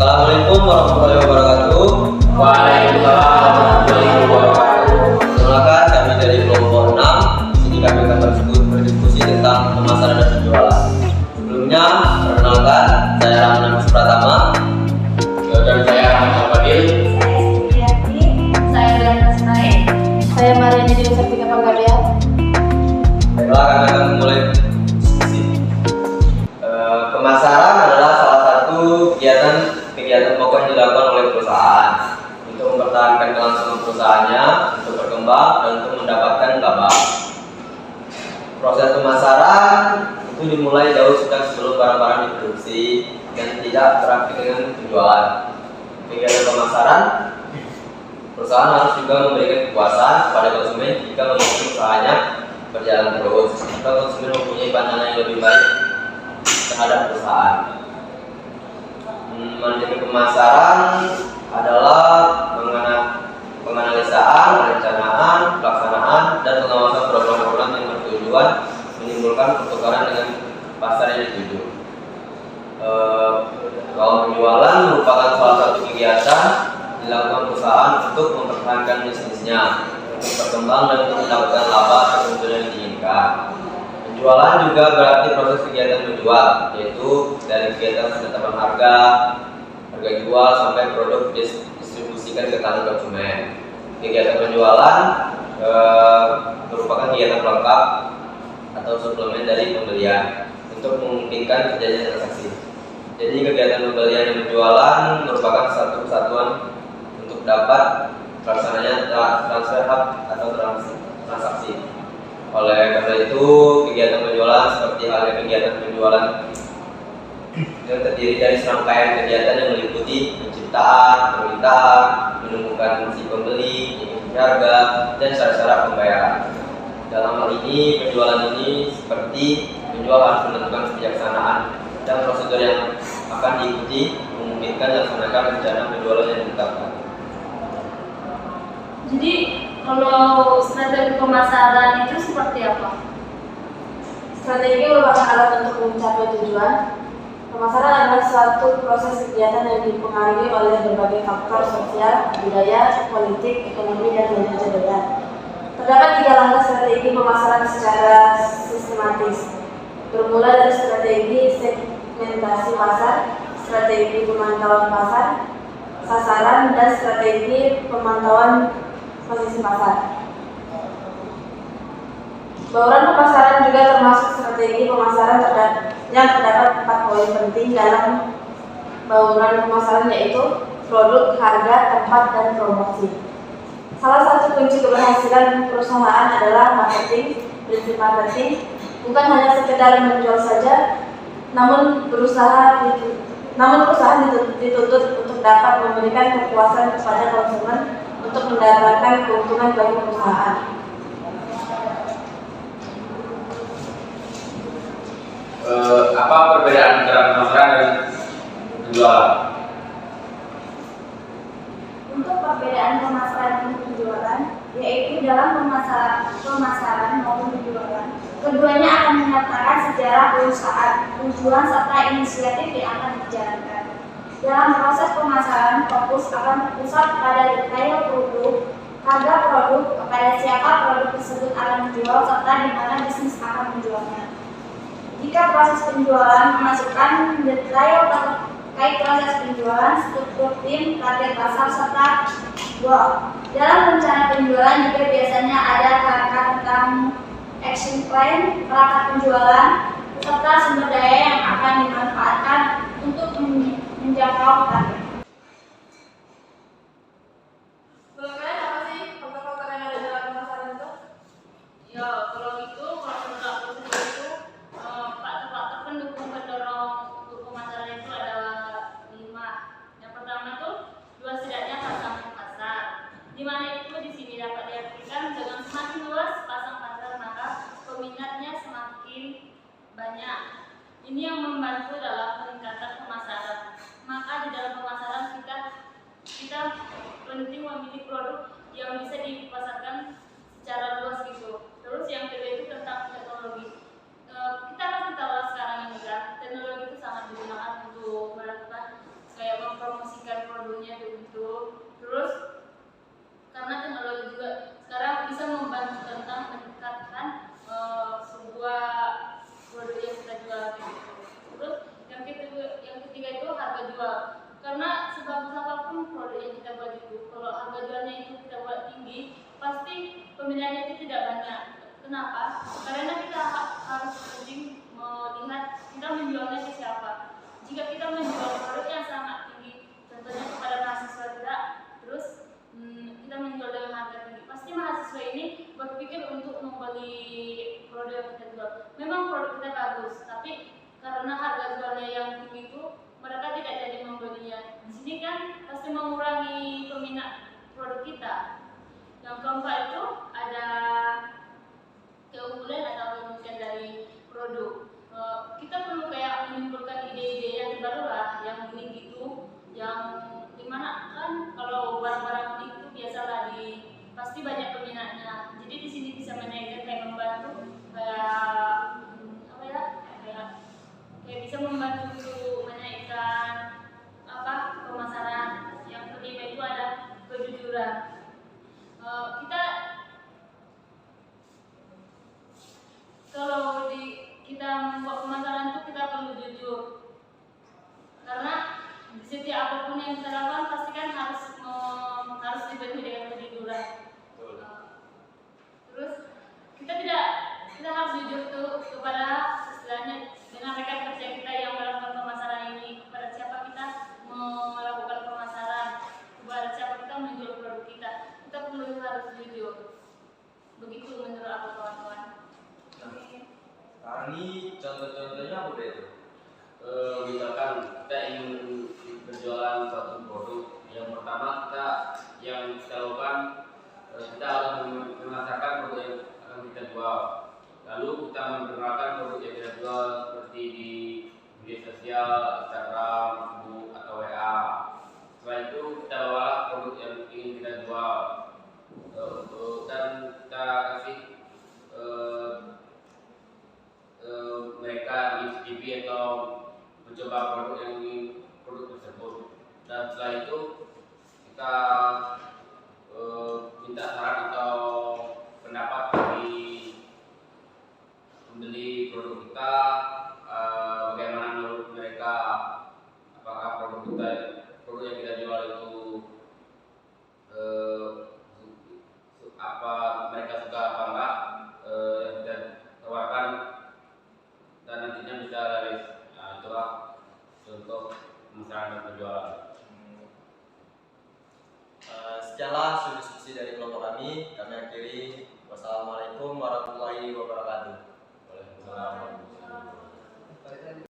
Assalamualaikum warahmatullahi wabarakatuh. Waalaikumsalam warahmatullahi wabarakatuh. Perkenalkan, kami dari kelompok 6. Di sini kami akan berdiskusi tentang pemasaran dan penjualan. Sebelumnya, perkenalkan, saya Rahman Pratama. Dan saya Rahman Fadil. Saya Dian Asnae. Saya Mariani Dewi Sartika Panggabean. Baiklah, kami akan memulai diskusi. Pemasaran adalah salah satu kegiatan pokok yang dilakukan oleh perusahaan untuk mempertahankan kelangsungan perusahaannya, untuk berkembang, dan untuk mendapatkan laba. Proses pemasaran itu dimulai jauh sebelum barang-barang diproduksi dan tidak berakhir dengan penjualan. Kegiatan pemasaran, perusahaan harus juga memberikan kepuasan kepada konsumen jika mengikuti usahanya berjalan terus, atau konsumen mempunyai pandangan yang lebih baik terhadap perusahaan. Manajemen pemasaran adalah penganalisaan, perencanaan, pelaksanaan, dan pengawasan program-program yang bertujuan menimbulkan pertukaran dengan pasar yang dituju. Kalau penjualan merupakan salah satu kegiatan dilakukan perusahaan untuk mempertahankan bisnisnya, untuk berkembang dan untuk mendapatkan laba atau keuntungan yang diinginkan. Penjualan juga berarti proses kegiatan menjual, yaitu dari kegiatan penetapan harga jual sampai produk distribusikan ke tangan konsumen. Kegiatan penjualan merupakan kegiatan pelengkap atau suplemen dari pembelian untuk memungkinkan terjadinya transaksi. Jadi kegiatan pembelian dan penjualan merupakan satu kesatuan untuk dapat pelaksananya transfer hak atau transaksi. Oleh karena itu, kegiatan penjualan seperti halnya kegiatan penjualan yang terdiri dari serangkaian kegiatan yang meliputi penciptaan, permintaan, menemukan si pembeli, harga, dan syarat-syarat pembayaran. Dalam hal ini, penjualan ini seperti penjual harus menentukan kebijaksanaan dan prosedur yang akan diikuti memungkinkan melaksanakan rencana penjualan yang ditetapkan. Jadi kalau strategi pemasaran itu seperti apa? Strategi merupakan alat untuk mencapai tujuan. Pemasaran adalah suatu proses kegiatan yang dipengaruhi oleh berbagai faktor sosial, budaya, politik, ekonomi, dan manajemen. Terdapat 3 langkah strategi pemasaran secara sistematis. Bermula dari strategi segmentasi pasar, strategi pemantauan pasar, sasaran, dan strategi pemantauan posisi pasar. Bauran pemasaran juga termasuk strategi pemasaran yang terdapat 4 poin penting dalam bauran pemasaran, yaitu produk, harga, tempat, dan promosi. Salah satu kunci keberhasilan perusahaan adalah marketing. Prinsip marketing bukan hanya sekedar menjual saja, namun perusahaan dituntut untuk dapat memberikan kepuasan kepada konsumen untuk mendapatkan keuntungan bagi perusahaan. Apa perbedaan antara pemasaran dan penjualan? Untuk perbedaan pemasaran dan penjualan, yaitu dalam pemasaran maupun penjualan, keduanya akan menyatakan sejarah perusahaan, tujuan serta inisiatif yang akan dijalankan. Dalam proses pemasaran, fokus akan terpusat pada detail produk, harga produk, kepada siapa produk tersebut akan dijual, serta di mana bisnis akan menjualnya. Jika proses penjualan memasukkan detail terkait proses penjualan, struktur tim, target pasar, serta goal. Dalam rencana penjualan juga biasanya ada kata tentang action plan, perangkat penjualan, serta sumber daya yang akan dimanfaatkan untuk menjangkau target. Menurut kalian apa sih faktor-faktor yang ada dalam pemasaran itu? Ya, kalau gitu, kalau menurut aku sendiri itu faktor-faktor pendukung pendorong untuk pemasaran itu adalah 5. Yang pertama itu setidaknya pasang pasar, di mana itu di sini dapat diartikan dengan semakin luas pasang pasar maka peminatnya semakin banyak. Ini yang membantu dalam peningkatan pemasaran. Maka di dalam pemasaran kita penting memilih produk yang bisa dipasarkan secara luas gitu. Terus yang kedua itu tentang teknologi. Kita pasti tahu sekarang ini kan teknologi itu sangat digunakan untuk melakukan kayak mempromosi produknya begitu. Terus karena teknologi juga sekarang bisa membantu tentang meningkatkan sebuah produk yang kita jual gitu. Terus yang ketiga itu harga jual. Karena sebagus apapun produk yang kita buat itu, kalau harga jualnya itu kita buat tinggi, pasti peminatnya itu tidak banyak. Kenapa? Karena kita harus penting melihat kita menjualnya ke siapa. Jika kita menjual produk yang sangat tinggi, contohnya kepada mahasiswa tidak, terus kita menjual dengan harga tinggi, pasti mahasiswa ini berpikir untuk membeli produk yang kita jual. Memang produk kita bagus, tapi karena harga jualnya yang tinggi itu mereka tidak jadi membelinya. Di sini kan pasti mengurangi peminat produk kita. Yang keempat itu ada keunggulan atau keunikan dari produk. Kita perlu kayak menimbulkan ide-ide yang baru lah, yang unik gitu, yang dimana kan kalau barang-barang unik itu biasalah pasti banyak peminatnya. Jadi di sini bisa menaikkan kayak membantu kayak bisa membantu menaikkan pemasaran. Yang kelima itu ada kejujuran. Kita kalau kita membuat pemasaran itu kita perlu jujur, karena di setiap apapun yang kita lakukan pasti kan harus dipenuhi dengan kejujuran. Terus kita harus jujur tuh kepada istilahnya dengan rekan kerja kita yang melakukan pemasaran ini, kepada siapa kita melakukan pemasaran, kepada siapa kita menjual produk kita perlu harus jujur. Begitu menurut aku kawan-kawan. Sekarang ini contoh-contohnya apa itu? Misalkan kita ingin berjualan suatu produk, yang pertama yang kita lakukan, kita harus memasarkan produk yang akan kita jual. Lalu kita memperkenalkan produk yang kita jual seperti di media sosial, Instagram, Facebook atau WA. Setelah itu kita bawa produk yang ingin kita jual dan kita kasih mereka mencicipi atau mencoba produk tersebut. Dan setelah itu kita minta saran atau pendapat dari pembeli produk kita, bagaimana menurut mereka, apakah produk yang kita jual itu mereka suka apa enggak yang kita tawarkan, dan nantinya bisa laris. Itulah contoh pemasaran dan penjualan. Setelah diskusi dari kelompok kami akhiri. Wassalamualaikum warahmatullahi wabarakatuh. Waalaikumsalam.